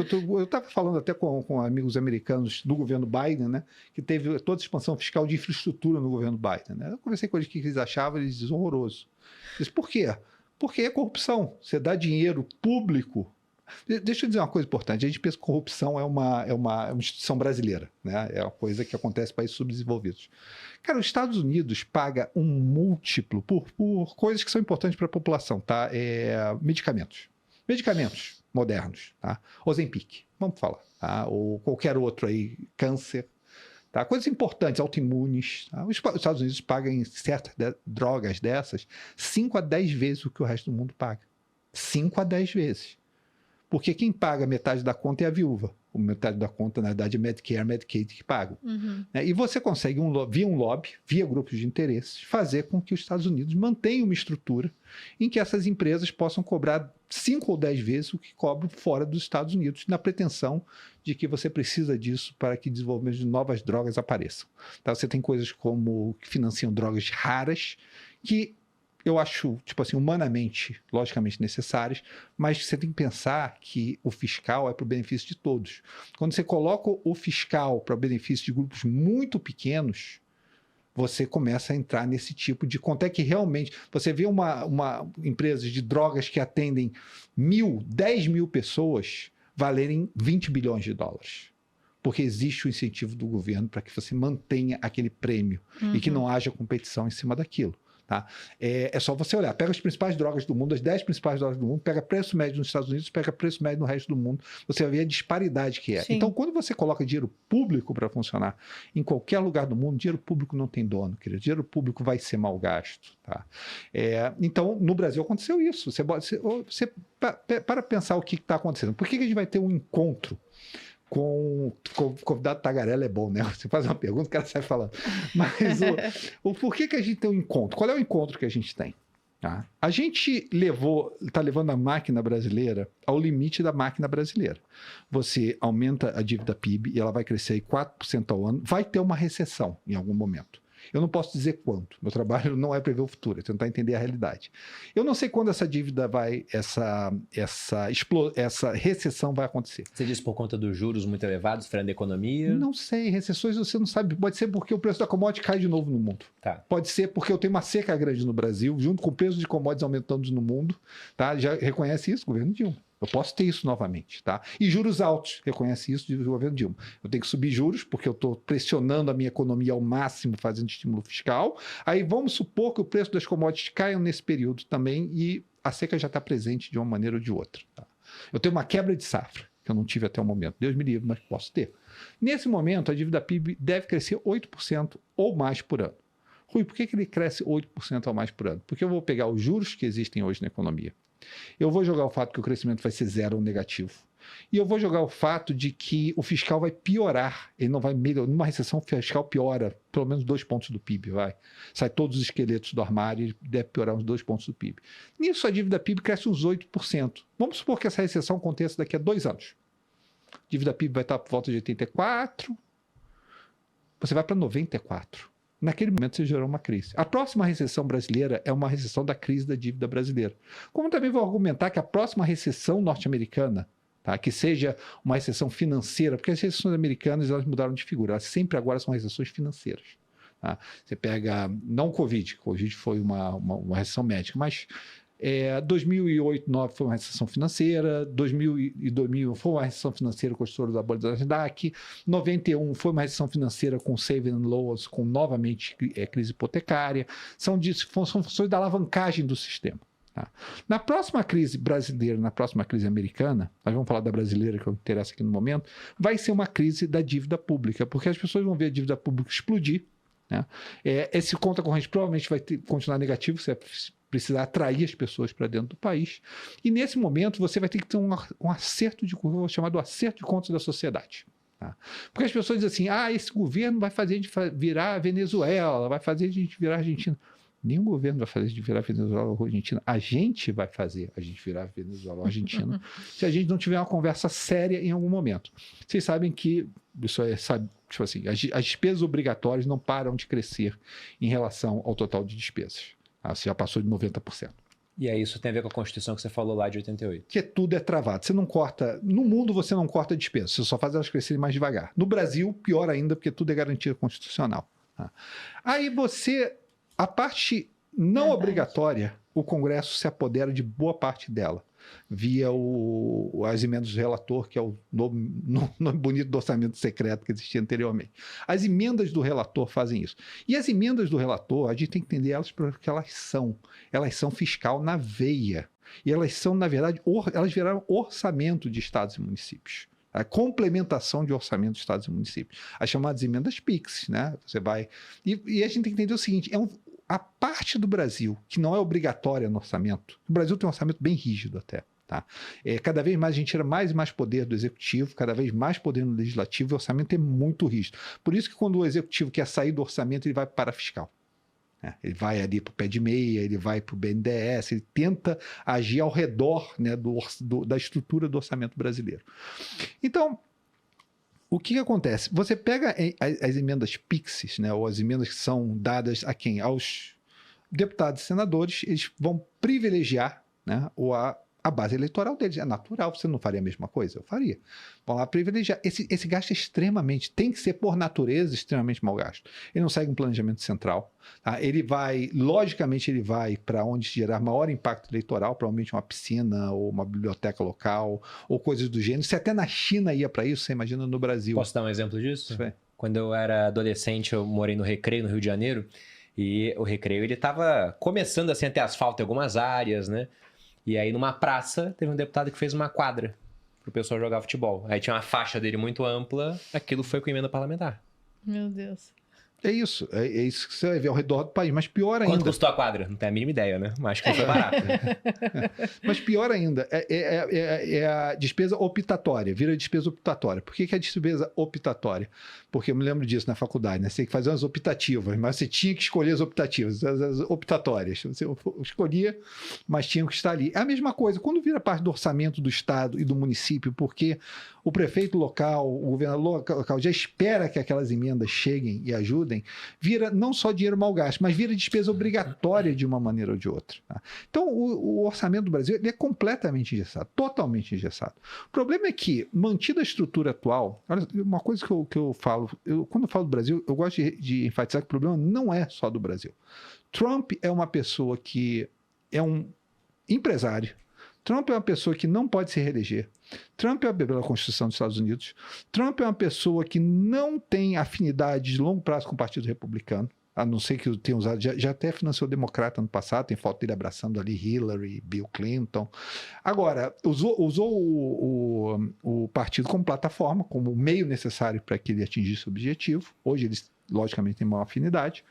eu estava falando até com amigos americanos do governo Biden, né? Que teve toda a expansão fiscal de infraestrutura no governo Biden, né? Eu conversei com eles o que eles achavam, eles diziam horroroso. Eu disse, por quê? Porque é corrupção. Você dá dinheiro público. Deixa eu dizer uma coisa importante. A gente pensa que corrupção é uma instituição brasileira, né? É uma coisa que acontece em países subdesenvolvidos. Cara, os Estados Unidos paga um múltiplo por coisas que são importantes para a população, tá? Medicamentos modernos, tá? Ozempic, vamos falar, tá? Ou qualquer outro aí, câncer, tá? Coisas importantes, autoimunes, tá? Os Estados Unidos pagam em certas drogas dessas 5 a 10 vezes o que o resto do mundo paga. 5 a 10 vezes. Porque quem paga metade da conta é a viúva. Metade da conta, na verdade, é Medicare, Medicaid que pagam. Uhum. E você consegue, via um lobby, via grupos de interesses, fazer com que os Estados Unidos mantenham uma estrutura em que essas empresas possam cobrar 5 ou 10 vezes o que cobram fora dos Estados Unidos, na pretensão de que você precisa disso para que o desenvolvimento de novas drogas apareçam. Tá? Você tem coisas como que financiam drogas raras, que eu acho, tipo assim, humanamente, logicamente necessárias, mas você tem que pensar que o fiscal é para o benefício de todos. Quando você coloca o fiscal para o benefício de grupos muito pequenos, você começa a entrar nesse tipo de... Quanto é que realmente... Você vê uma empresa de drogas que atendem 10 mil pessoas valerem 20 bilhões de dólares. Porque existe o incentivo do governo para que você mantenha aquele prêmio e que não haja competição em cima daquilo. Tá? É só você olhar, pega as principais drogas do mundo, as 10 principais drogas do mundo, pega preço médio nos Estados Unidos, pega preço médio no resto do mundo, você vai ver a disparidade que é. Sim. Então, quando você coloca dinheiro público para funcionar em qualquer lugar do mundo, dinheiro público não tem dono, querido. Dinheiro público vai ser mal gasto. Tá? Então, no Brasil aconteceu isso. Você para pensar o que está acontecendo. Por que a gente vai ter um encontro com o convidado tagarela? É bom, né? Você faz uma pergunta, o cara sai falando. Mas por que a gente tem um encontro? Qual é o encontro que a gente tem? Tá? A gente está levando a máquina brasileira ao limite da máquina brasileira. Você aumenta a dívida PIB e ela vai crescer aí 4% ao ano. Vai ter uma recessão em algum momento. Eu não posso dizer quanto. Meu trabalho não é prever o futuro, é tentar entender a realidade. Eu não sei quando essa dívida essa recessão vai acontecer. Você diz por conta dos juros muito elevados, freando a economia? Não sei, recessões você não sabe. Pode ser porque o preço da commodity cai de novo no mundo. Tá. Pode ser porque eu tenho uma seca grande no Brasil, junto com o preço de commodities aumentando no mundo. Tá? Já reconhece isso, governo Dilma. Eu posso ter isso novamente, tá? E juros altos, reconhece isso do governo Dilma. Eu tenho que subir juros, porque eu estou pressionando a minha economia ao máximo, fazendo estímulo fiscal. Aí vamos supor que o preço das commodities caiam nesse período também e a seca já está presente de uma maneira ou de outra. Tá? Eu tenho uma quebra de safra, que eu não tive até o momento. Deus me livre, mas posso ter. Nesse momento, a dívida PIB deve crescer 8% ou mais por ano. Rui, por que ele cresce 8% ou mais por ano? Porque eu vou pegar os juros que existem hoje na economia. Eu vou jogar o fato que o crescimento vai ser zero ou negativo. E eu vou jogar o fato de que o fiscal vai piorar. Ele não vai melhorar. Numa recessão, o fiscal piora pelo menos 2 pontos do PIB. Sai todos os esqueletos do armário e deve piorar uns 2 pontos do PIB. Nisso, a dívida PIB cresce uns 8%. Vamos supor que essa recessão aconteça daqui a 2 anos. A dívida PIB vai estar por volta de 84. Você vai para 94. Naquele momento você gerou uma crise. A próxima recessão brasileira é uma recessão da crise da dívida brasileira. Como também vou argumentar que a próxima recessão norte-americana, tá, que seja uma recessão financeira, porque as recessões americanas elas mudaram de figura, elas sempre agora são recessões financeiras. Tá? Você pega, não o Covid foi uma recessão médica, mas 2008, 2009 foi uma recessão financeira, 2000 foi uma recessão financeira com o estouro da bolha da Nasdaq, 91 foi uma recessão financeira com saving and loans, com novamente crise hipotecária, são funções da alavancagem do sistema. Tá? Na próxima crise brasileira, na próxima crise americana, nós vamos falar da brasileira que interessa aqui no momento, vai ser uma crise da dívida pública, porque as pessoas vão ver a dívida pública explodir, né? Esse conta corrente provavelmente vai continuar negativo, você precisar atrair as pessoas para dentro do país. E nesse momento você vai ter que ter um acerto de curva, chamado acerto de contas da sociedade. Tá? Porque as pessoas dizem assim, esse governo vai fazer a gente virar a Venezuela, vai fazer a gente virar a Argentina. Nenhum governo vai fazer a gente virar a Venezuela ou a Argentina. A gente vai fazer a gente virar a Venezuela ou a Argentina se a gente não tiver uma conversa séria em algum momento. Vocês sabem que isso tipo assim, as despesas obrigatórias não param de crescer em relação ao total de despesas. Você já passou de 90%. E aí isso tem a ver com a Constituição que você falou lá de 88. Que tudo é travado. Você não corta. No mundo você não corta despesa, você só faz elas crescerem mais devagar. No Brasil, pior ainda, porque tudo é garantia constitucional. Tá? Aí você. A parte não Verdade. obrigatória, o Congresso se apodera de boa parte dela, via as emendas do relator, que é o nome bonito do orçamento secreto que existia anteriormente. As emendas do relator fazem isso. E as emendas do relator, a gente tem que entender elas porque elas são. Elas são fiscal na veia. E elas são, na verdade, elas viraram orçamento de estados e municípios. A complementação de orçamento de estados e municípios. As chamadas emendas PIX, né? Você vai... E a gente tem que entender o seguinte, a parte do Brasil que não é obrigatória no orçamento, o Brasil tem um orçamento bem rígido até, tá? Cada vez mais a gente tira mais e mais poder do executivo, cada vez mais poder no legislativo, e o orçamento é muito rígido. Por isso que quando o executivo quer sair do orçamento, ele vai para a fiscal. Ele vai ali para o pé de meia, ele vai para o BNDES, ele tenta agir ao redor, né, da estrutura do orçamento brasileiro. Então, o que acontece? Você pega as emendas PIXs, né, ou as emendas que são dadas a quem? Aos deputados e senadores, eles vão privilegiar, né, a base eleitoral deles. É natural, você não faria a mesma coisa? Eu faria. Vão lá privilegiar. Esse gasto é extremamente, tem que ser por natureza extremamente mal gasto. Ele não segue um planejamento central. Tá? Ele vai, logicamente, ele vai para onde gerar maior impacto eleitoral, provavelmente uma piscina ou uma biblioteca local ou coisas do gênero. Se até na China ia para isso, você imagina no Brasil. Posso dar um exemplo disso? Isso é. Quando eu era adolescente, eu morei no Recreio, no Rio de Janeiro, e o Recreio, ele estava começando assim a ter asfalto em algumas áreas, né? E aí, numa praça, teve um deputado que fez uma quadra pro pessoal jogar futebol. Aí tinha uma faixa dele muito ampla, aquilo foi com emenda parlamentar. Meu Deus. É isso que você vai ver ao redor do país. Mas pior ainda... Quanto custou a quadra? Não tenho a mínima ideia, né? Mas acho que não foi barato. Mas pior ainda, é a despesa optatória, vira despesa optatória. Por que é a despesa optatória? Porque eu me lembro disso na faculdade, né? Você tem que fazer umas optativas, mas você tinha que escolher as optativas, as optatórias. Você escolhia, mas tinha que estar ali. É a mesma coisa, quando vira parte do orçamento do estado e do município, porque o prefeito local, o governador local já espera que aquelas emendas cheguem e ajudem, vira não só dinheiro mal gasto, mas vira despesa obrigatória de uma maneira ou de outra. Tá? Então, o orçamento do Brasil ele é completamente engessado, totalmente engessado. O problema é que, mantida a estrutura atual, olha, uma coisa que eu falo, quando eu falo do Brasil, eu gosto de enfatizar que o problema não é só do Brasil. Trump é uma pessoa que é um empresário, Trump é uma pessoa que não pode se reeleger. Trump é pela Constituição dos Estados Unidos. Trump é uma pessoa que não tem afinidade de longo prazo com o Partido Republicano, a não ser que tenha usado, já até financiou o Democrata no passado, tem foto dele abraçando ali Hillary, Bill Clinton. Agora, usou o partido como plataforma, como meio necessário para que ele atingisse o objetivo. Hoje eles, logicamente, têm maior afinidade.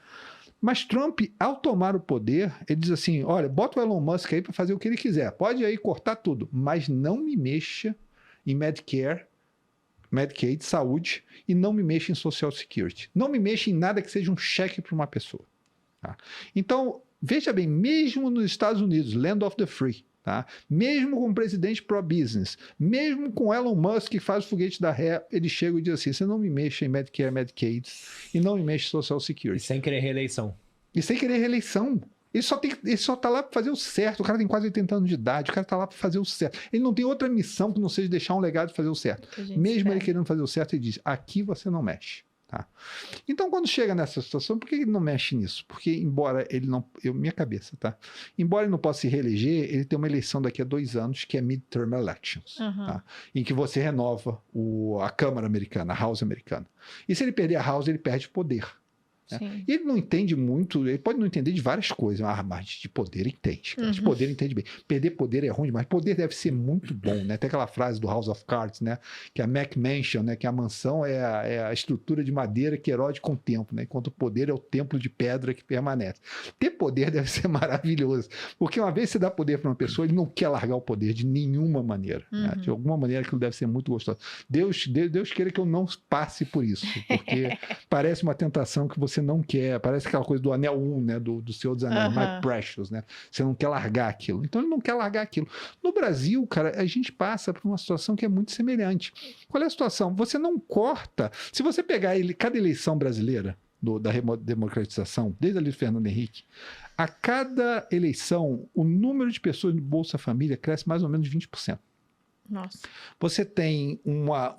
Mas Trump, ao tomar o poder, ele diz assim, olha, bota o Elon Musk aí para fazer o que ele quiser, pode aí cortar tudo, mas não me mexa em Medicare, Medicaid, saúde, e não me mexa em Social Security. Não me mexa em nada que seja um cheque para uma pessoa. Tá? Então, veja bem, mesmo nos Estados Unidos, land of the free, tá? Mesmo com o presidente pro-business, mesmo com Elon Musk que faz o foguete da ré, ele chega e diz assim, você não me mexa em Medicare, Medicaid, e não me mexa em Social Security. E sem querer reeleição. E sem querer reeleição. Ele só tá lá para fazer o certo. O cara tem quase 80 anos de idade, o cara tá lá para fazer o certo. Ele não tem outra missão que não seja deixar um legado de fazer o certo. Mesmo ele querendo fazer o certo, ele diz, aqui você não mexe. Tá? Então, quando chega nessa situação, por que ele não mexe nisso? Porque, embora ele não... minha cabeça, tá? Embora ele não possa se reeleger, ele tem uma eleição daqui a 2 anos, que é midterm elections, tá? Em que você renova a Câmara americana, a House americana. E se ele perder a House, ele perde poder. Né? E ele não entende muito, ele pode não entender de várias coisas, mas de poder entende. Cara. De poder entende bem. Perder poder é ruim demais. Poder deve ser muito bom, né? Tem aquela frase do House of Cards, né? Que é a McMansion, né? Que a mansão é a estrutura de madeira que erode com o tempo, né? Enquanto o poder é o templo de pedra que permanece. Ter poder deve ser maravilhoso, porque uma vez você dá poder para uma pessoa, ele não quer largar o poder de nenhuma maneira. Né? De alguma maneira aquilo deve ser muito gostoso. Deus queira que eu não passe por isso, porque parece uma tentação que você não quer, parece aquela coisa do Anel 1, né, do Senhor dos Anéis, My Precious, né, você não quer largar aquilo, então ele não quer largar aquilo. No Brasil, cara, a gente passa por uma situação que é muito semelhante. Qual é a situação? Você não corta, se você pegar cada eleição brasileira, da democratização, desde ali do Fernando Henrique, a cada eleição, o número de pessoas no Bolsa Família cresce mais ou menos 20%. Nossa. Você tem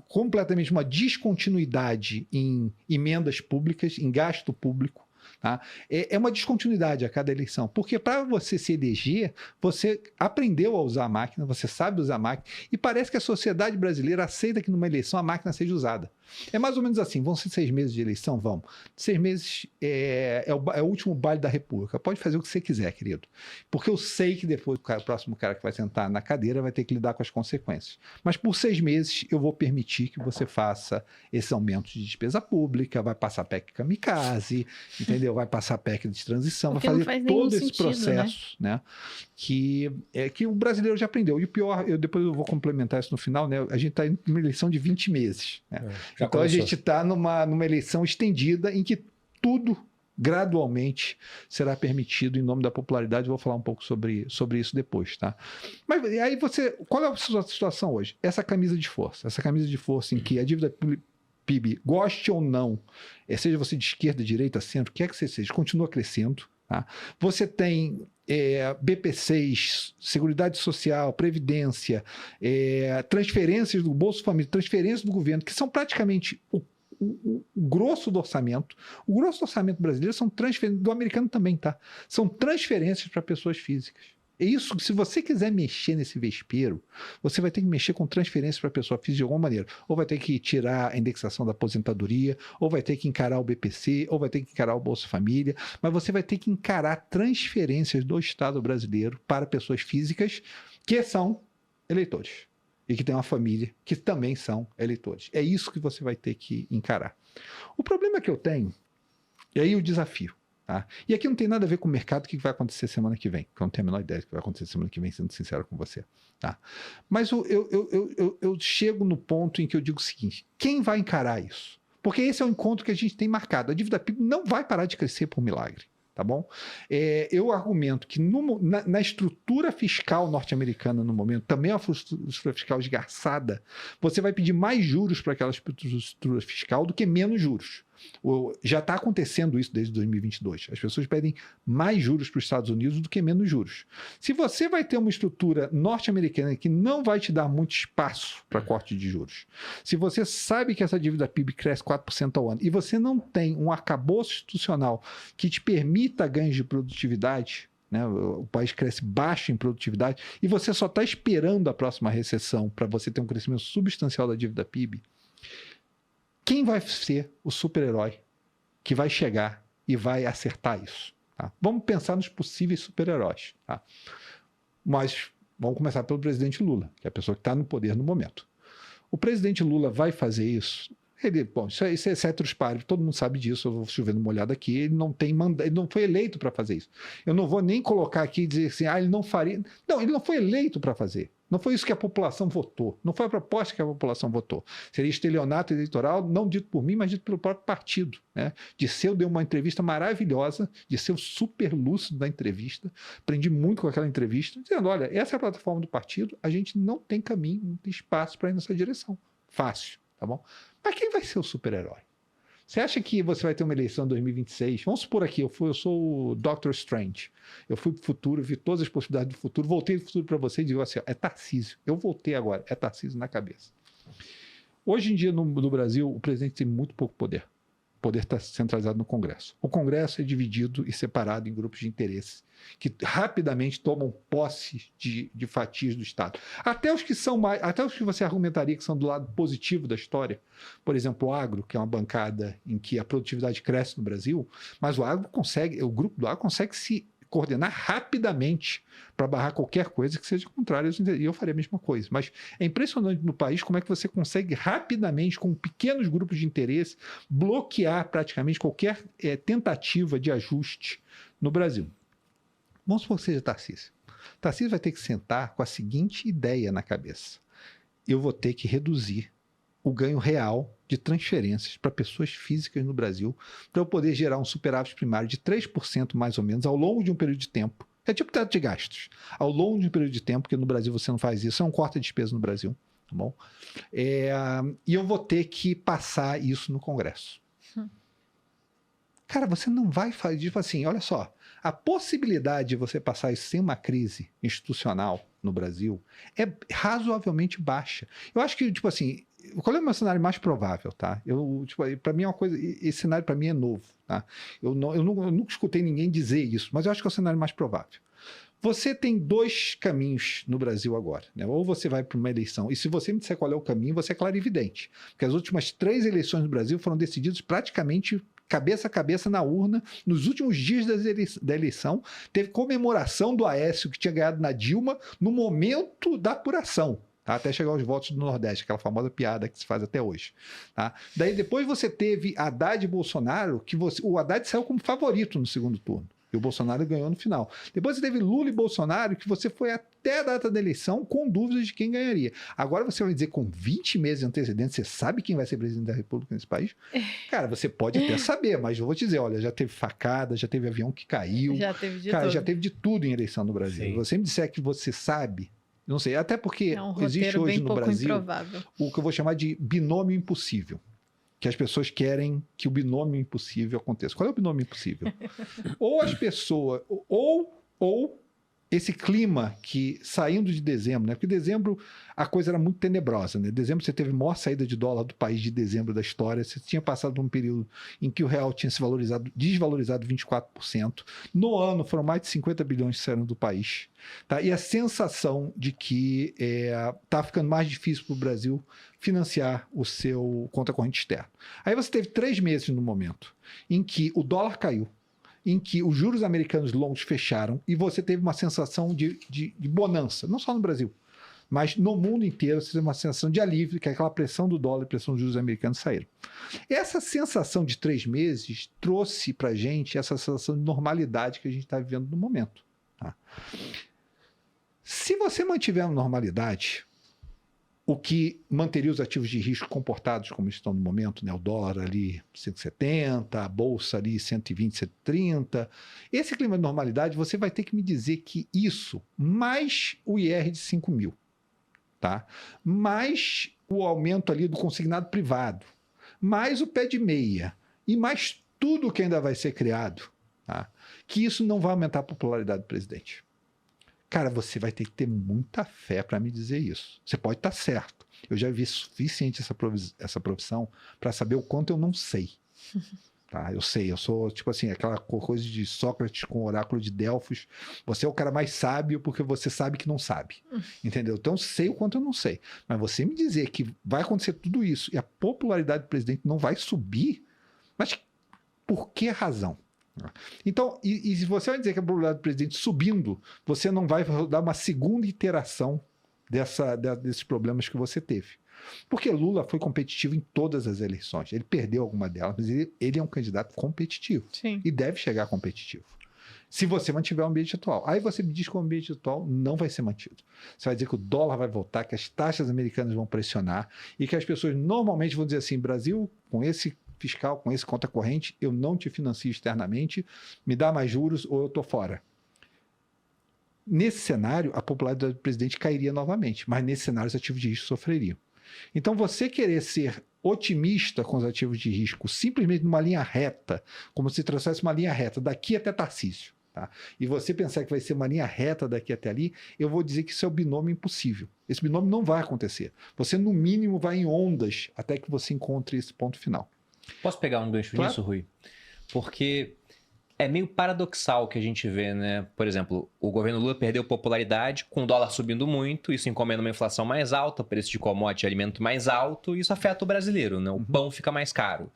completamente uma descontinuidade em emendas públicas, em gasto público. Tá? É uma descontinuidade a cada eleição, porque para você se eleger, você aprendeu a usar a máquina, você sabe usar a máquina, e parece que a sociedade brasileira aceita que numa eleição a máquina seja usada. É mais ou menos assim, vão ser 6 meses de eleição? Vão. 6 meses é o último baile da República. Pode fazer o que você quiser, querido. Porque eu sei que depois o próximo cara que vai sentar na cadeira vai ter que lidar com as consequências. Mas por 6 meses eu vou permitir que você faça esse aumento de despesa pública, vai passar PEC kamikaze, entendeu? Vai passar PEC de transição, Porque vai fazer todo esse sentido, processo, né? Que o brasileiro já aprendeu. E o pior, depois eu vou complementar isso no final, né? A gente está em uma eleição de 20 meses, né? Então começou. A gente está numa eleição estendida em que tudo gradualmente será permitido em nome da popularidade. Eu vou falar um pouco sobre isso depois, tá? Mas aí qual é a sua situação hoje? Essa camisa de força em que a dívida PIB, goste ou não, seja você de esquerda, direita, centro, o que é que você seja, continua crescendo. Tá? Você tem BPCs, Seguridade Social, Previdência, transferências do Bolsa Família, transferências do governo, que são praticamente o grosso do orçamento. O grosso do orçamento brasileiro são transferências, do americano também, tá? São transferências para pessoas físicas. É isso, se você quiser mexer nesse vespeiro, você vai ter que mexer com transferência para a pessoa física de alguma maneira. Ou vai ter que tirar a indexação da aposentadoria, ou vai ter que encarar o BPC, ou vai ter que encarar o Bolsa Família, mas você vai ter que encarar transferências do Estado brasileiro para pessoas físicas que são eleitores e que têm uma família que também são eleitores. É isso que você vai ter que encarar. O problema que eu tenho, e aí o desafio, tá? E aqui não tem nada a ver com o mercado, o que vai acontecer semana que vem, que eu não tenho a menor ideia do que vai acontecer semana que vem, sendo sincero com você. Tá? Mas eu chego no ponto em que eu digo o seguinte, quem vai encarar isso? Porque esse é o encontro que a gente tem marcado. A dívida PIB não vai parar de crescer por milagre. Tá bom? Eu argumento que na estrutura fiscal norte-americana no momento, também é uma estrutura fiscal esgarçada, você vai pedir mais juros para aquela estrutura fiscal do que menos juros. Já está acontecendo isso desde 2022. As pessoas pedem mais juros para os Estados Unidos do que menos juros. Se você vai ter uma estrutura norte-americana que não vai te dar muito espaço para corte de juros, se você sabe que essa dívida PIB cresce 4% ao ano e você não tem um arcabouço institucional que te permita ganhos de produtividade, né? O país cresce baixo em produtividade e você só está esperando a próxima recessão para você ter um crescimento substancial da dívida PIB, quem vai ser o super-herói que vai chegar e vai acertar isso? Tá? Vamos pensar nos possíveis super-heróis. Tá? Mas vamos começar pelo presidente Lula, que é a pessoa que está no poder no momento. O presidente Lula vai fazer isso? Isso é ceteris paribus, todo mundo sabe disso, eu vou chovendo uma olhada aqui, ele não foi eleito para fazer isso. Eu não vou nem colocar aqui e dizer assim, ele não faria. Não, ele não foi eleito para fazer. Não foi isso que a população votou. Não foi a proposta que a população votou. Seria estelionato eleitoral, não dito por mim, mas dito pelo próprio partido. Né? Disseu deu uma entrevista maravilhosa, Disseu super lúcido da entrevista, aprendi muito com aquela entrevista, dizendo, olha, essa é a plataforma do partido, a gente não tem caminho, não tem espaço para ir nessa direção. Fácil, tá bom? Mas quem vai ser o super-herói? Você acha que você vai ter uma eleição em 2026? Vamos supor aqui, eu sou o Dr. Strange. Eu fui para o futuro, vi todas as possibilidades do futuro, voltei do futuro para você e digo assim, é Tarcísio. Eu voltei agora, é Tarcísio na cabeça. Hoje em dia, no Brasil, o presidente tem muito pouco poder. O poder está centralizado no Congresso. O Congresso é dividido e separado em grupos de interesse que rapidamente tomam posse de fatias do Estado. Até os que você argumentaria que são do lado positivo da história. Por exemplo, o agro, que é uma bancada em que a produtividade cresce no Brasil, mas o grupo do agro consegue se coordenar rapidamente para barrar qualquer coisa que seja contrária. E eu faria a mesma coisa. Mas é impressionante no país como é que você consegue rapidamente, com pequenos grupos de interesse, bloquear praticamente qualquer tentativa de ajuste no Brasil. Vamos supor que seja Tarcísio. Tarcísio vai ter que sentar com a seguinte ideia na cabeça. Eu vou ter que reduzir o ganho real de transferências para pessoas físicas no Brasil para eu poder gerar um superávit primário de 3% mais ou menos ao longo de um período de tempo. É tipo teto de gastos. Ao longo de um período de tempo, porque no Brasil você não faz isso, é um corte de despesa no Brasil. Tá bom? E eu vou ter que passar isso no Congresso. Cara, você não vai fazer, tipo assim, olha só, a possibilidade de você passar isso sem uma crise institucional no Brasil é razoavelmente baixa. Eu acho que, tipo assim, qual é o meu cenário mais provável, tá? Tipo, para mim é uma coisa, esse cenário para mim é novo, tá? Eu nunca escutei ninguém dizer isso, mas eu acho que é o cenário mais provável. Você tem dois caminhos no Brasil agora, né? Ou você vai para uma eleição, e se você me disser qual é o caminho, você é clarividente. Porque as últimas 3 eleições no Brasil foram decididas praticamente cabeça a cabeça na urna. Nos últimos dias da eleição, teve comemoração do Aécio, que tinha ganhado na Dilma, no momento da apuração. Tá? Até chegar aos votos do Nordeste, aquela famosa piada que se faz até hoje. Tá? Daí depois você teve Haddad e Bolsonaro, o Haddad saiu como favorito no segundo turno. E o Bolsonaro ganhou no final. Depois você teve Lula e Bolsonaro, que você foi até a data da eleição com dúvidas de quem ganharia. Agora você vai dizer com 20 meses de antecedência, você sabe quem vai ser presidente da República nesse país? Cara, você pode até saber, mas eu vou te dizer, olha, já teve facada, já teve avião que caiu. Já teve de cara, tudo. já teve de tudo em eleição no Brasil. Sim. Você me disser que você sabe, não sei, até porque É um existe roteiro hoje bem no pouco Brasil improvável. o que eu vou chamar de binômio impossível. Que as pessoas querem que o binômio impossível aconteça. Qual é o binômio impossível? Ou as pessoas... Ou esse clima que, saindo de dezembro, né? Porque dezembro a coisa era muito tenebrosa, né? Dezembro você teve a maior saída de dólar do país de dezembro da história. Você tinha passado por um período em que o real tinha se desvalorizado 24%. No ano foram mais de 50 bilhões que saíram do país. Tá? E a sensação de que está ficando mais difícil para o Brasil financiar o seu conta corrente externo. Aí você teve 3 meses no momento em que o dólar caiu, em que os juros americanos longos fecharam e você teve uma sensação de bonança, não só no Brasil, mas no mundo inteiro você teve uma sensação de alívio, que aquela pressão do dólar e pressão dos juros americanos saíram. Essa sensação de 3 meses trouxe para a gente essa sensação de normalidade que a gente está vivendo no momento. Tá? Se você mantiver a normalidade, o que manteria os ativos de risco comportados como estão no momento, né? O dólar ali 170, a bolsa ali 120, 130. Esse clima de normalidade, você vai ter que me dizer que isso, mais o IR de 5 mil, tá? Mais o aumento ali do consignado privado, mais o pé de meia e mais tudo que ainda vai ser criado, tá? Que isso não vai aumentar a popularidade do presidente. Cara, você vai ter que ter muita fé para me dizer isso. Você pode estar certo. Eu já vi suficiente essa profissão para saber o quanto eu não sei. Tá? Eu sei, eu sou tipo assim, aquela coisa de Sócrates com o oráculo de Delfos. Você é o cara mais sábio porque você sabe que não sabe. Entendeu? Então eu sei o quanto eu não sei. Mas você me dizer que vai acontecer tudo isso e a popularidade do presidente não vai subir, mas por que razão? Então, e se você vai dizer que a probabilidade do presidente subindo, você não vai dar uma segunda iteração desses problemas que você teve. Porque Lula foi competitivo em todas as eleições. Ele perdeu alguma delas, mas ele é um candidato competitivo. Sim. E deve chegar competitivo. Se você mantiver o ambiente atual. Aí você me diz que o ambiente atual não vai ser mantido. Você vai dizer que o dólar vai voltar, que as taxas americanas vão pressionar e que as pessoas normalmente vão dizer assim, Brasil, com esse fiscal, com esse conta corrente, eu não te financio externamente, me dá mais juros ou eu estou fora. Nesse cenário, a popularidade do presidente cairia novamente, mas nesse cenário os ativos de risco sofreriam. Então, você querer ser otimista com os ativos de risco, simplesmente numa linha reta, como se trouxesse uma linha reta daqui até Tarcísio, tá? E você pensar que vai ser uma linha reta daqui até ali, eu vou dizer que isso é o binômio impossível. Esse binômio não vai acontecer. Você, no mínimo, vai em ondas até que você encontre esse ponto final. Posso pegar um gancho nisso, Rui? Porque é meio paradoxal o que a gente vê, né? Por exemplo, o governo Lula perdeu popularidade com o dólar subindo muito, isso encomenda uma inflação mais alta, preço de commodity e alimento mais alto, e isso afeta o brasileiro, né? O pão fica mais caro.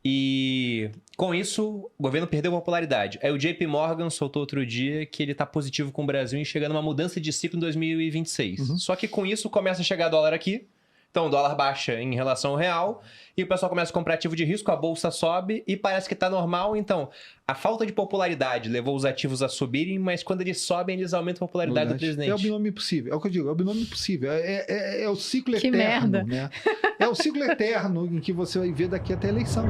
E com isso, o governo perdeu popularidade. Aí o JP Morgan soltou outro dia que ele está positivo com o Brasil enxergando uma mudança de ciclo em 2026. Só que com isso começa a chegar dólar aqui, então o dólar baixa em relação ao real e o pessoal começa a comprar ativo de risco, a bolsa sobe e parece que está normal. Então, a falta de popularidade levou os ativos a subirem, mas quando eles sobem, eles aumentam a popularidade do presidente. É o binômio impossível. É o que eu digo, é o binômio impossível. É o ciclo Que eterno. merda. Né? É o ciclo eterno em que você vai ver daqui até a eleição.